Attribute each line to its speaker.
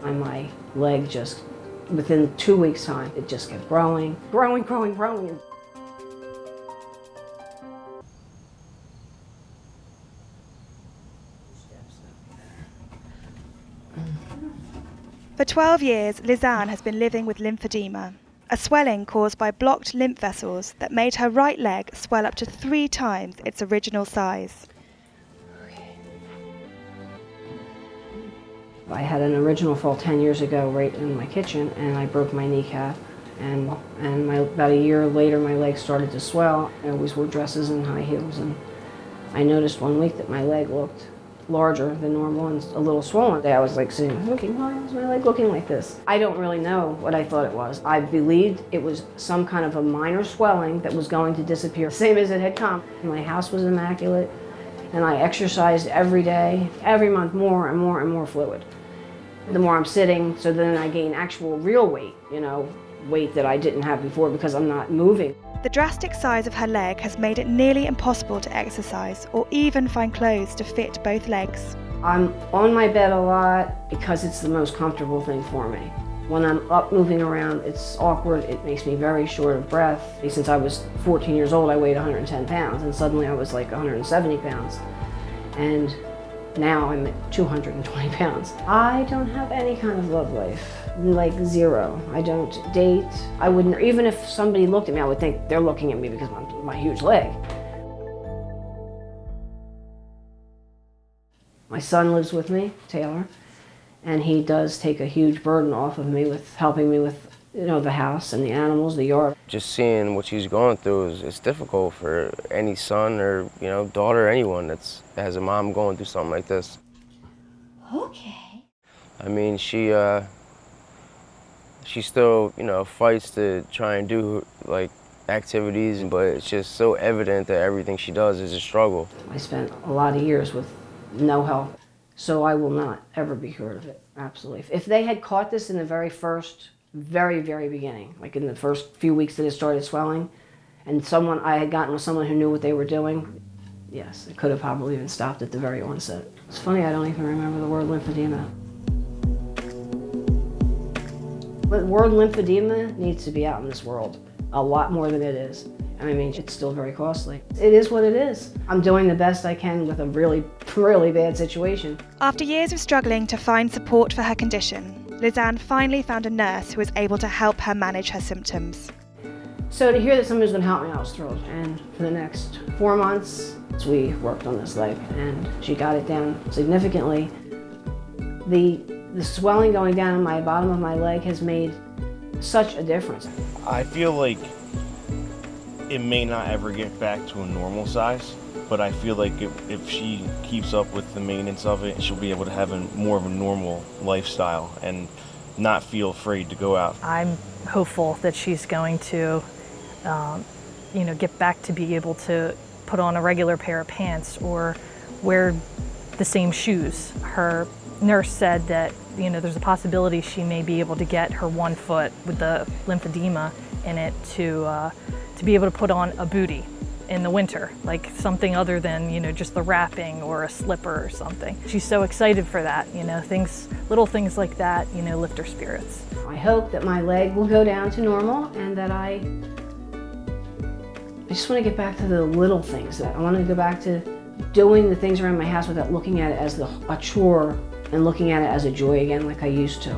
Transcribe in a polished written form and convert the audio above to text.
Speaker 1: And my leg just, within 2 weeks' time, it just kept growing, growing, growing, growing.
Speaker 2: For 12 years, Lisanne has been living with lymphedema, a swelling caused by blocked lymph vessels that made her right leg swell up to 3 times its original size.
Speaker 1: I had an original fall 10 years ago right in my kitchen, and I broke my kneecap. And about a year later, my leg started to swell. I always wore dresses and high heels, and I noticed one week that my leg looked larger than normal and a little swollen. I was like sitting, looking, why is my leg looking like this? I don't really know what I thought it was. I believed it was some kind of a minor swelling that was going to disappear, same as it had come. My house was immaculate, and I exercised every day, every month, more and more and more fluid. The more I'm sitting, so then I gain actual real weight, you know, weight that I didn't have before because I'm not moving.
Speaker 2: The drastic size of her leg has made it nearly impossible to exercise or even find clothes to fit both legs.
Speaker 1: I'm on my bed a lot because it's the most comfortable thing for me. When I'm up moving around, it's awkward. It makes me very short of breath. Since I was 14 years old, I weighed 110 pounds, and suddenly I was like 170 pounds. And now I'm at 220 pounds. I don't have any kind of love life. Like zero. I don't date. I wouldn't, even if somebody looked at me, I would think they're looking at me because of my huge leg. My son lives with me, Taylor, and he does take a huge burden off of me with helping me with, you know, the house and the animals, the yard.
Speaker 3: Just seeing what she's going through it's difficult for any son or, you know, daughter, anyone that has a mom going through something like this.
Speaker 4: Okay.
Speaker 3: I mean, she still, you know, fights to try and do, like, activities, but it's just so evident that everything she does is a struggle.
Speaker 1: I spent a lot of years with no help, so I will not ever be cured of it, absolutely. If they had caught this in the very beginning, like in the first few weeks that it started swelling, and I had gotten with someone who knew what they were doing, yes, it could have probably been stopped at the very onset. It's funny, I don't even remember the word lymphedema. But the word lymphedema needs to be out in this world a lot more than it is. I mean, it's still very costly. It is what it is. I'm doing the best I can with a really, really bad situation.
Speaker 2: After years of struggling to find support for her condition, Lisanne finally found a nurse who was able to help her manage her symptoms.
Speaker 1: So to hear that somebody was going to help me, I was thrilled. And for the next 4 months, we worked on this leg, and she got it down significantly. The swelling going down in my bottom of my leg has made such a difference.
Speaker 5: I feel like it may not ever get back to a normal size, but I feel like if she keeps up with the maintenance of it, she'll be able to have more of a normal lifestyle and not feel afraid to go out.
Speaker 6: I'm hopeful that she's going to, you know, get back to be able to put on a regular pair of pants or wear the same shoes. Her nurse said that, you know, there's a possibility she may be able to get her one foot with the lymphedema in it to be able to put on a bootie in the winter, like something other than, you know, just the wrapping or a slipper or something. She's so excited for that, you know, little things like that, you know, lift her spirits.
Speaker 1: I hope that my leg will go down to normal and that I just want to get back to the little things. I want to go back to doing the things around my house without looking at it as a chore and looking at it as a joy again like I used to.